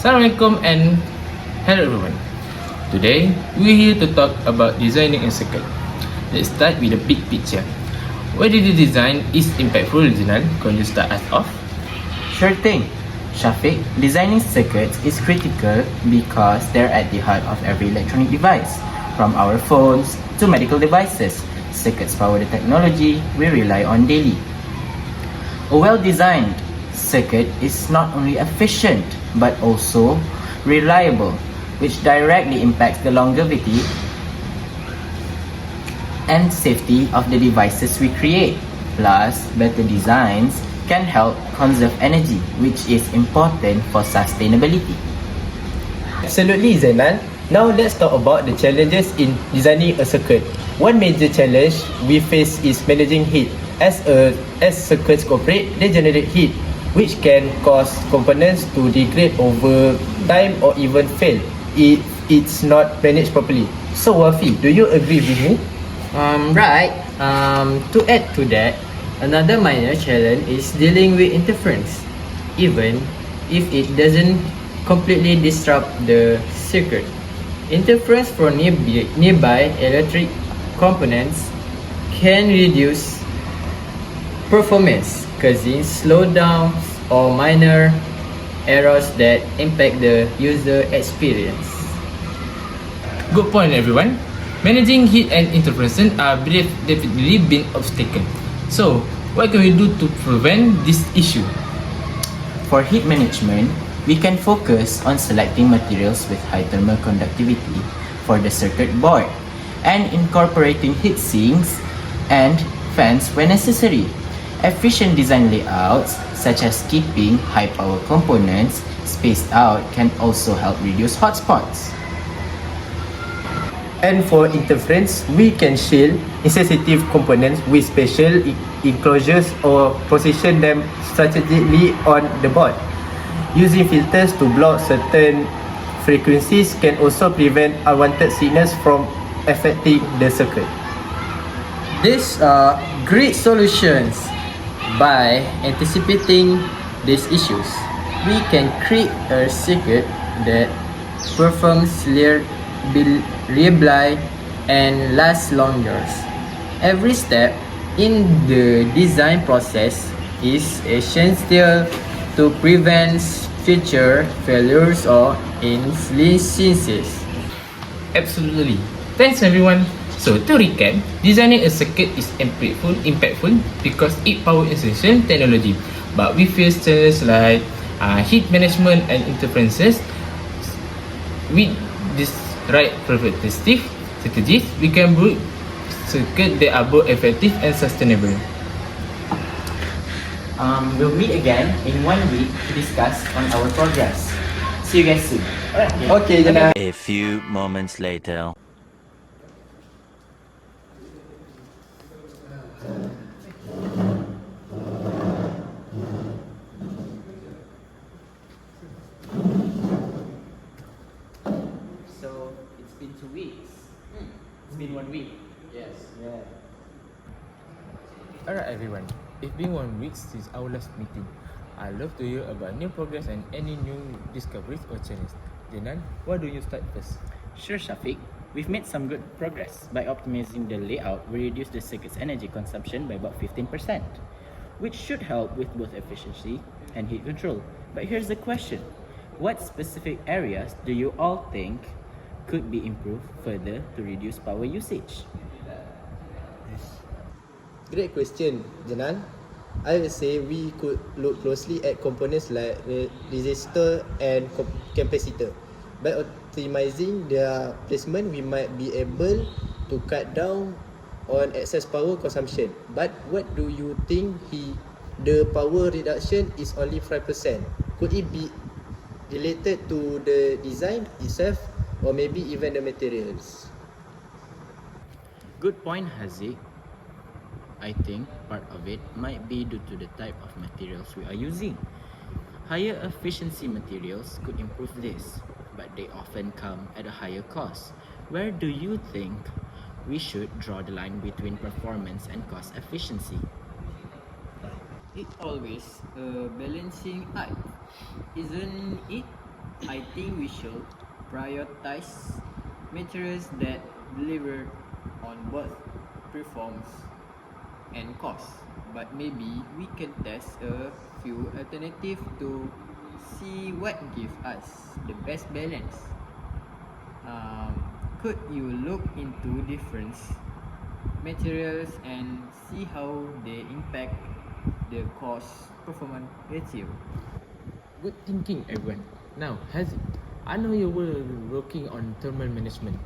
Assalamualaikum and hello everyone. Today we're here to talk about designing a circuit. Let's start with the big picture. Why did the design is impactful, Jinan? Can you start us off? Sure thing. Shafiq, designing circuits is critical because they're at the heart of every electronic device. From our phones to medical devices, circuits power the technology we rely on daily. A well-designed circuit is not only efficient but also reliable, which directly impacts the longevity and safety of the devices we create. Plus, better designs can help conserve energy, which is important for sustainability. Absolutely, Zainal. Now let's talk about the challenges in designing a circuit. One major challenge we face is managing heat. As circuits operate, they generate heat, which can cause components to degrade over time or even fail if it's not managed properly. So Wafi, do you agree with me? Right. To add to that, another minor challenge is dealing with interference, even if it doesn't completely disrupt the circuit. Interference from nearby electric components can reduce performance, causing slowdowns or minor errors that impact the user experience. Good point, everyone. Managing heat and interference are definitely been obstacle. So, what can we do to prevent this issue? For heat management, we can focus on selecting materials with high thermal conductivity for the circuit board and incorporating heat sinks and fans when necessary. Efficient design layouts, such as keeping high power components spaced out, can also help reduce hotspots. And for interference, we can shield insensitive components with special enclosures or position them strategically on the board. Using filters to block certain frequencies can also prevent unwanted signals from affecting the circuit. These are great solutions. By anticipating these issues, we can create a circuit that performs reliably and lasts longer. Every step in the design process is essential to prevent future failures or inefficiencies. Absolutely. Thanks everyone. So to recap, designing a circuit is impactful because it power essential technology, but we face challenges like heat management and interferences. With this right preventative strategies, we can build circuits that are both effective and sustainable. We'll meet again in 1 week to discuss on our progress. See you guys soon. Okay, Jana. A few moments later. So it's been 2 weeks. It's been 1 week. Yes. Yeah. Alright everyone, it's been 1 week since our last meeting. I'd love to hear about new progress and any new discoveries or challenges. Jenan, why don't you start first? Sure, Shafiq. We've made some good progress. By optimizing the layout, we reduced the circuit's energy consumption by about 15%, which should help with both efficiency and heat control. But here's the question. What specific areas do you all think could be improved further to reduce power usage? Great question, Janan. I would say we could look closely at components like resistor and capacitor. By optimizing their placement, we might be able to cut down on excess power consumption. But what do you think the power reduction is only 5%? Could it be related to the design itself or maybe even the materials? Good point, Haziq. I think part of it might be due to the type of materials we are using. Higher efficiency materials could improve this, but they often come at a higher cost. Where do you think we should draw the line between performance and cost efficiency? It's always a balancing act, isn't it? I think we should prioritize materials that deliver on both performance and cost. But maybe we can test a few alternatives to see what gives us the best balance. Um, could you look into different materials and see how they impact the cost performance ratio? Good thinking, everyone. Now, Haziq, I know you were working on thermal management.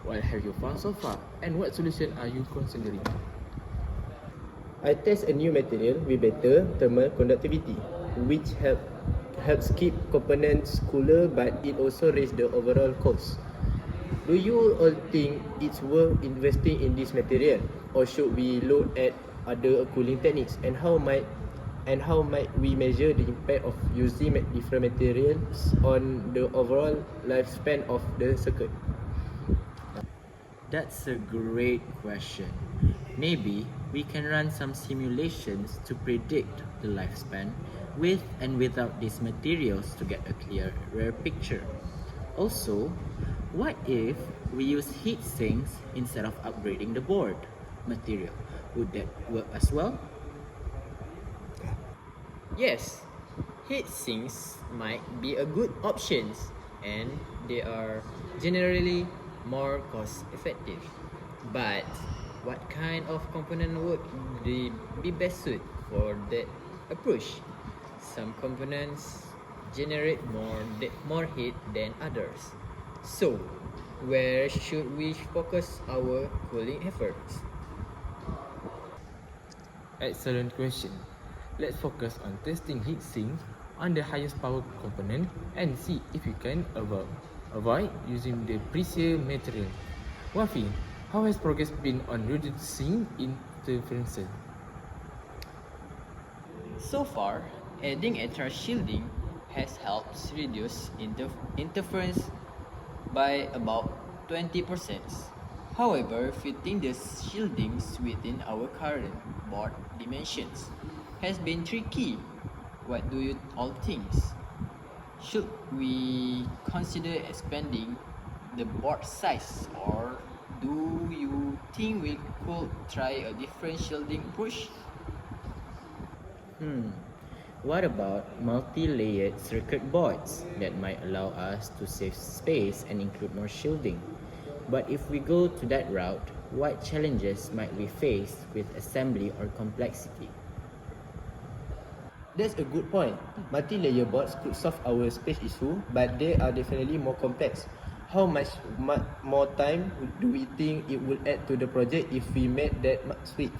What have you found so far, and what solution are you considering? I test a new material with better thermal conductivity, which helps keep components cooler, but it also raises the overall cost. Do you all think it's worth investing in this material, or should we look at other cooling techniques? And how might we measure the impact of using different materials on the overall lifespan of the circuit? That's a great question. Maybe we can run some simulations to predict the lifespan with and without these materials to get a clearer picture. Also, what if we use heat sinks instead of upgrading the board material? Would that work as well? Yes, heat sinks might be a good option and they are generally more cost effective. But what kind of component would be best suited for that approach? Some components generate more heat than others. So, where should we focus our cooling efforts? Excellent question. Let's focus on testing heatsink on the highest power component and see if we can avoid using the pricier material. Wafi, how has progress been on reducing interference? So far, adding extra shielding has helped reduce interference by about 20%. However, fitting the shieldings within our current board dimensions has been tricky. What do you all think? Should we consider expanding the board size, or do you think we could try a different shielding approach? What about multi-layered circuit boards that might allow us to save space and include more shielding? But if we go to that route, what challenges might we face with assembly or complexity? That's a good point. Multi-layer boards could solve our space issue, but they are definitely more complex. How much more time do we think it would add to the project if we made that switch?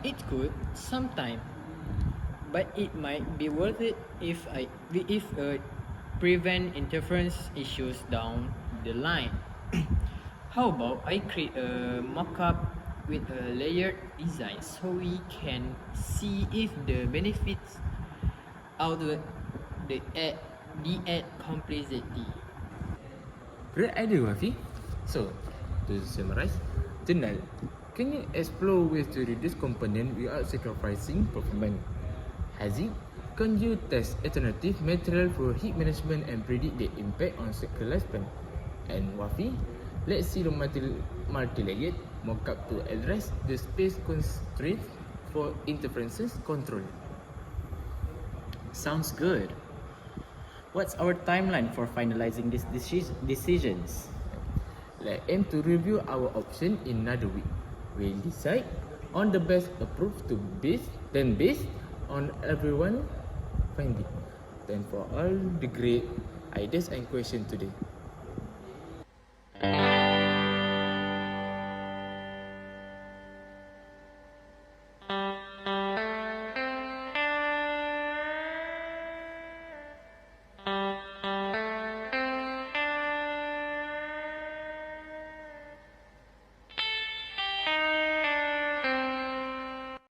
It could sometime, but it might be worth it if prevent interference issues down the line. How about I create a mock-up with a layered design so we can see if the benefits outweigh the add complexity. Great idea, Wafi. So, to summarize, Jenal, can you explore ways to reduce component without sacrificing performance? Haziq, can you test alternative material for heat management and predict the impact on circuit lifespan? And Wafi, let's see the multi-layered mock-up to address the space constraint for interferences control. Sounds good. What's our timeline for finalizing these decisions? Let's aim to review our option in another week. We'll decide on the best approach to based on everyone finding. Then for all the great ideas and questions today.